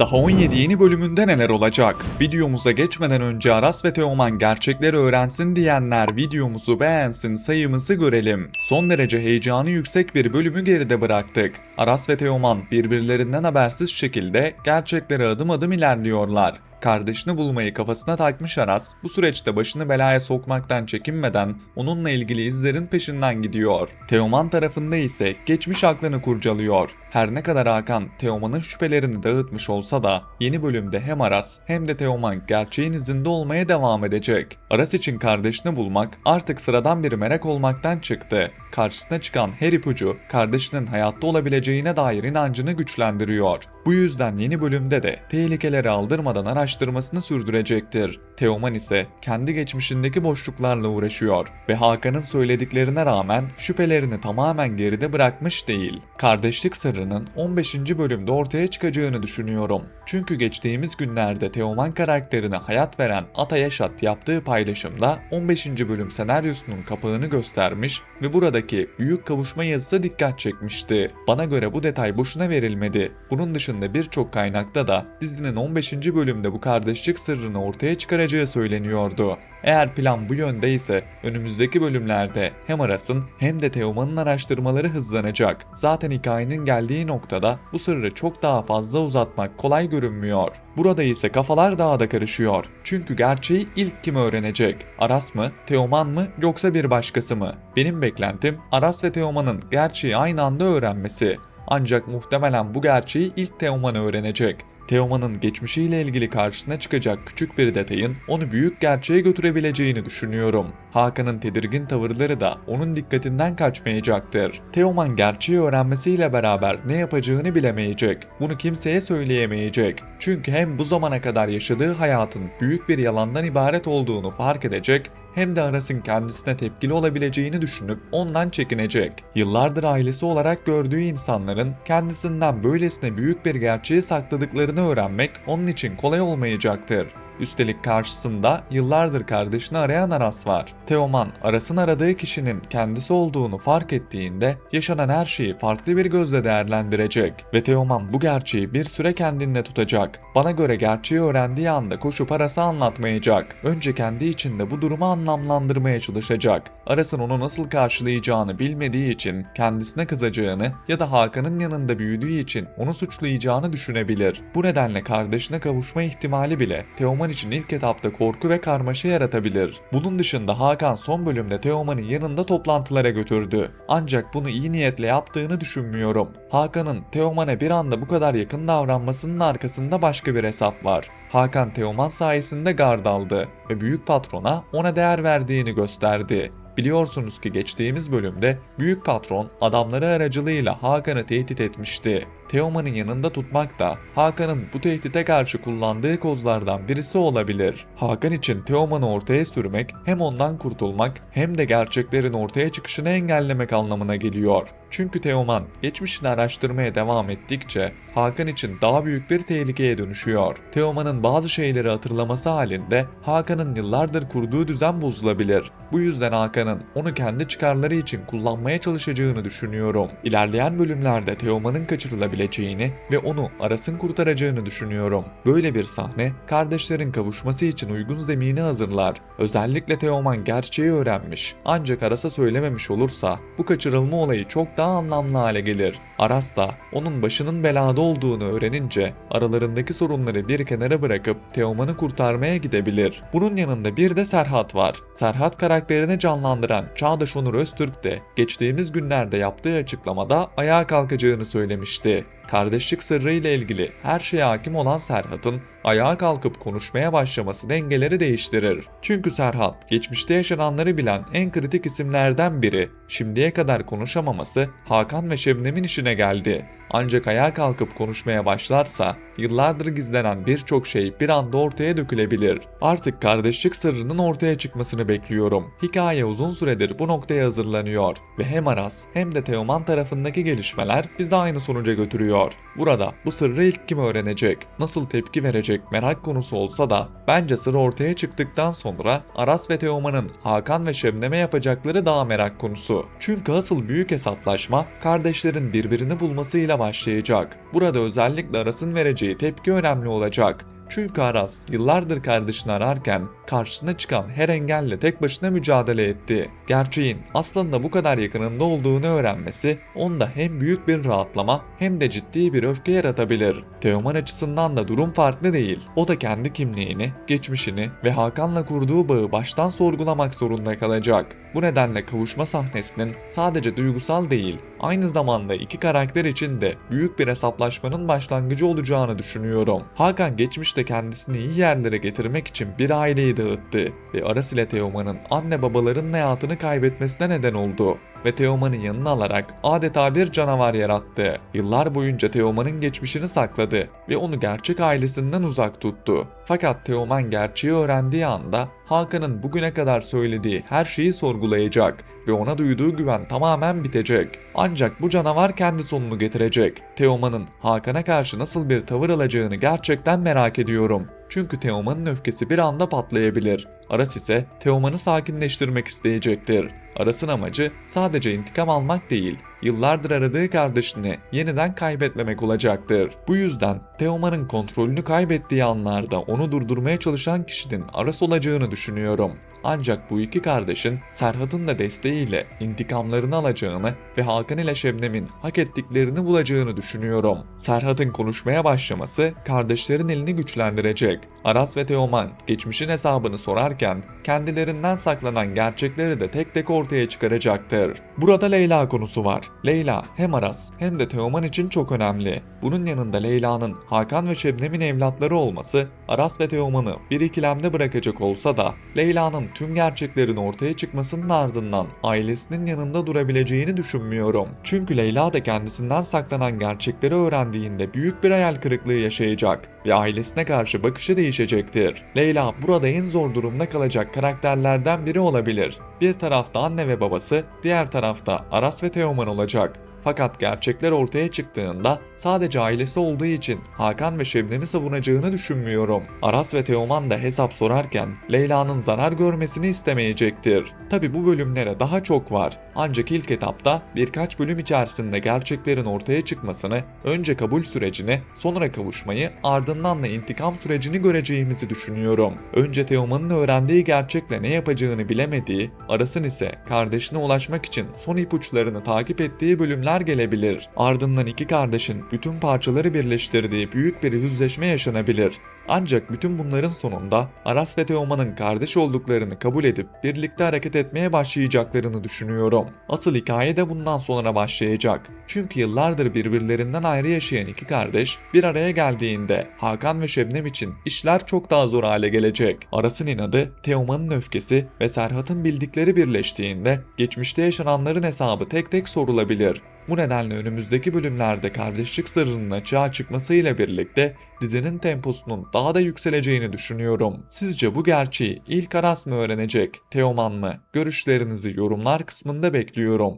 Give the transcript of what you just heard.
Daha 17 yeni bölümünde neler olacak? Videomuza geçmeden önce Aras ve Teoman gerçekleri öğrensin diyenler videomuzu beğensin, sayımızı görelim. Son derece heyecanı yüksek bir bölümü geride bıraktık. Aras ve Teoman birbirlerinden habersiz şekilde gerçeklere adım adım ilerliyorlar. Kardeşini bulmayı kafasına takmış Aras, bu süreçte başını belaya sokmaktan çekinmeden onunla ilgili izlerin peşinden gidiyor. Teoman tarafında ise geçmiş aklını kurcalıyor. Her ne kadar Hakan, Teoman'ın şüphelerini dağıtmış olsa da yeni bölümde hem Aras hem de Teoman gerçeğin izinde olmaya devam edecek. Aras için kardeşini bulmak artık sıradan bir merak olmaktan çıktı. Karşısına çıkan her ipucu kardeşinin hayatta olabileceğine dair inancını güçlendiriyor. Bu yüzden yeni bölümde de tehlikeleri aldırmadan araştırmasını sürdürecektir. Teoman ise kendi geçmişindeki boşluklarla uğraşıyor ve Hakan'ın söylediklerine rağmen şüphelerini tamamen geride bırakmış değil. Kardeşlik sırrının 15. bölümde ortaya çıkacağını düşünüyorum. Çünkü geçtiğimiz günlerde Teoman karakterine hayat veren Ata Yaşat yaptığı paylaşımda 15. bölüm senaryosunun kapağını göstermiş ve buradaki büyük kavuşma yazısı dikkat çekmişti. Bana göre bu detay boşuna verilmedi. Bunun dışında birçok kaynakta da dizinin 15. bölümde bu kardeşlik sırrını ortaya çıkaracağı söyleniyordu. Eğer plan bu yönde ise önümüzdeki bölümlerde hem Aras'ın hem de Teoman'ın araştırmaları hızlanacak. Zaten hikayenin geldiği noktada bu sırrı çok daha fazla uzatmak kolay görünmüyor. Burada ise kafalar daha da karışıyor. Çünkü gerçeği ilk kim öğrenecek? Aras mı, Teoman mı yoksa bir başkası mı? Benim beklentim Aras ve Teoman'ın gerçeği aynı anda öğrenmesi. Ancak muhtemelen bu gerçeği ilk Teoman öğrenecek. Teoman'ın geçmişiyle ilgili karşısına çıkacak küçük bir detayın onu büyük gerçeğe götürebileceğini düşünüyorum. Hakan'ın tedirgin tavırları da onun dikkatinden kaçmayacaktır. Teoman gerçeği öğrenmesiyle beraber ne yapacağını bilemeyecek. Bunu kimseye söyleyemeyecek. Çünkü hem bu zamana kadar yaşadığı hayatın büyük bir yalandan ibaret olduğunu fark edecek, hem de Aras'ın kendisine tepkili olabileceğini düşünüp ondan çekinecek. Yıllardır ailesi olarak gördüğü insanların kendisinden böylesine büyük bir gerçeği sakladıklarını öğrenmek onun için kolay olmayacaktır. Üstelik karşısında yıllardır kardeşini arayan Aras var. Teoman, Aras'ın aradığı kişinin kendisi olduğunu fark ettiğinde yaşanan her şeyi farklı bir gözle değerlendirecek ve Teoman bu gerçeği bir süre kendinde tutacak. Bana göre gerçeği öğrendiği anda koşup Aras'a anlatmayacak. Önce kendi içinde bu durumu anlamlandırmaya çalışacak. Aras'ın onu nasıl karşılayacağını bilmediği için kendisine kızacağını ya da Hakan'ın yanında büyüdüğü için onu suçlayacağını düşünebilir. Bu nedenle kardeşine kavuşma ihtimali bile Teoman için ilk etapta korku ve karmaşa yaratabilir. Bunun dışında Hakan son bölümde Teoman'ı yanında toplantılara götürdü. Ancak bunu iyi niyetle yaptığını düşünmüyorum. Hakan'ın Teoman'a bir anda bu kadar yakın davranmasının arkasında başka bir hesap var. Hakan Teoman sayesinde gard aldı ve büyük patrona ona değer verdiğini gösterdi. Biliyorsunuz ki geçtiğimiz bölümde büyük patron adamları aracılığıyla Hakan'ı tehdit etmişti. Teoman'ın yanında tutmak da Hakan'ın bu tehdite karşı kullandığı kozlardan birisi olabilir. Hakan için Teoman'ı ortaya sürmek hem ondan kurtulmak hem de gerçeklerin ortaya çıkışını engellemek anlamına geliyor. Çünkü Teoman geçmişini araştırmaya devam ettikçe Hakan için daha büyük bir tehlikeye dönüşüyor. Teoman'ın bazı şeyleri hatırlaması halinde Hakan'ın yıllardır kurduğu düzen bozulabilir. Bu yüzden Hakan'ın onu kendi çıkarları için kullanmaya çalışacağını düşünüyorum. İlerleyen bölümlerde Teoman'ın kaçırılabileceğini ve onu Aras'ın kurtaracağını düşünüyorum. Böyle bir sahne kardeşlerin kavuşması için uygun zemini hazırlar. Özellikle Teoman gerçeği öğrenmiş ancak Aras'a söylememiş olursa bu kaçırılma olayı çok daha anlamlı hale gelir. Aras da onun başının belada olduğunu öğrenince aralarındaki sorunları bir kenara bırakıp Teoman'ı kurtarmaya gidebilir. Bunun yanında bir de Serhat var. Serhat karakterini canlandıran Çağdaş Onur Öztürk de geçtiğimiz günlerde yaptığı açıklamada ayağa kalkacağını söylemişti. Kardeşlik sırrı ile ilgili her şeye hakim olan Serhat'ın ayağa kalkıp konuşmaya başlaması dengeleri değiştirir. Çünkü Serhat geçmişte yaşananları bilen en kritik isimlerden biri. Şimdiye kadar konuşamaması Hakan ve Şebnem'in işine geldi. Ancak ayağa kalkıp konuşmaya başlarsa yıllardır gizlenen birçok şey bir anda ortaya dökülebilir. Artık kardeşlik sırrının ortaya çıkmasını bekliyorum. Hikaye uzun süredir bu noktaya hazırlanıyor ve hem Aras hem de Teoman tarafındaki gelişmeler bizi aynı sonuca götürüyor. başlıyor. Burada bu sırrı ilk kim öğrenecek, nasıl tepki verecek merak konusu olsa da bence sır ortaya çıktıktan sonra Aras ve Teoman'ın Hakan ve Şebnem'e yapacakları daha merak konusu. Çünkü asıl büyük hesaplaşma kardeşlerin birbirini bulmasıyla başlayacak. Burada özellikle Aras'ın vereceği tepki önemli olacak. Çünkü Aras yıllardır kardeşini ararken karşısına çıkan her engelle tek başına mücadele etti. Gerçeğin aslında bu kadar yakınında olduğunu öğrenmesi onda hem büyük bir rahatlama hem de ciddi bir öfke yaratabilir. Teoman açısından da durum farklı değil. O da kendi kimliğini, geçmişini ve Hakan'la kurduğu bağı baştan sorgulamak zorunda kalacak. Bu nedenle kavuşma sahnesinin sadece duygusal değil, aynı zamanda iki karakter için de büyük bir hesaplaşmanın başlangıcı olacağını düşünüyorum. Hakan geçmişte kendisini iyi yerlere getirmek için bir aileyi dağıttı ve Aras ile Teoman'ın anne babalarının hayatını kaybetmesine neden oldu ve Teoman'ı yanına alarak adeta bir canavar yarattı. Yıllar boyunca Teoman'ın geçmişini sakladı ve onu gerçek ailesinden uzak tuttu. Fakat Teoman gerçeği öğrendiği anda Hakan'ın bugüne kadar söylediği her şeyi sorgulayacak ve ona duyduğu güven tamamen bitecek. Ancak bu canavar kendi sonunu getirecek. Teoman'ın Hakan'a karşı nasıl bir tavır alacağını gerçekten merak ediyorum. Çünkü Teoman'ın öfkesi bir anda patlayabilir. Aras ise Teoman'ı sakinleştirmek isteyecektir. Aras'ın amacı sadece intikam almak değil, yıllardır aradığı kardeşini yeniden kaybetmemek olacaktır. Bu yüzden Teoman'ın kontrolünü kaybettiği anlarda onu durdurmaya çalışan kişinin Aras olacağını düşünüyorum. Ancak bu iki kardeşin Serhat'ın da desteğiyle intikamlarını alacağını ve Hakan ile Şebnem'in hak ettiklerini bulacağını düşünüyorum. Serhat'ın konuşmaya başlaması kardeşlerin elini güçlendirecek. Aras ve Teoman geçmişin hesabını sorarken kendilerinden saklanan gerçekleri de tek tek ortaya çıkaracaktır. Burada Leyla konusu var. Leyla hem Aras hem de Teoman için çok önemli. Bunun yanında Leyla'nın Hakan ve Şebnem'in evlatları olması Aras ve Teoman'ı bir ikilemde bırakacak olsa da Leyla'nın tüm gerçeklerin ortaya çıkmasının ardından ailesinin yanında durabileceğini düşünmüyorum. Çünkü Leyla da kendisinden saklanan gerçekleri öğrendiğinde büyük bir hayal kırıklığı yaşayacak ve ailesine karşı bakışı değişecektir. Leyla burada en zor durumda kalacak karakterlerden biri olabilir. Bir tarafta anne ve babası, diğer tarafta Aras ve Teoman olacak. Fakat gerçekler ortaya çıktığında sadece ailesi olduğu için Hakan ve Şebnem'i savunacağını düşünmüyorum. Aras ve Teoman da hesap sorarken Leyla'nın zarar görmesini istemeyecektir. Tabi bu bölümlere daha çok var. Ancak ilk etapta birkaç bölüm içerisinde gerçeklerin ortaya çıkmasını, önce kabul sürecini, sonra kavuşmayı, ardından da intikam sürecini göreceğimizi düşünüyorum. Önce Teoman'ın öğrendiği gerçekle ne yapacağını bilemediği, Aras'ın ise kardeşine ulaşmak için son ipuçlarını takip ettiği bölümler gelebilir. Ardından iki kardeşin bütün parçaları birleştirdiği büyük bir yüzleşme yaşanabilir. Ancak bütün bunların sonunda Aras ve Teoman'ın kardeş olduklarını kabul edip birlikte hareket etmeye başlayacaklarını düşünüyorum. Asıl hikaye de bundan sonra başlayacak. Çünkü yıllardır birbirlerinden ayrı yaşayan iki kardeş bir araya geldiğinde Hakan ve Şebnem için işler çok daha zor hale gelecek. Aras'ın inadı, Teoman'ın öfkesi ve Serhat'ın bildikleri birleştiğinde geçmişte yaşananların hesabı tek tek sorulabilir. Bu nedenle önümüzdeki bölümlerde kardeşlik sırrının açığa çıkmasıyla birlikte dizinin temposunun daha da yükseleceğini düşünüyorum. Sizce bu gerçeği ilk Aras mı öğrenecek, Teoman mı? Görüşlerinizi yorumlar kısmında bekliyorum.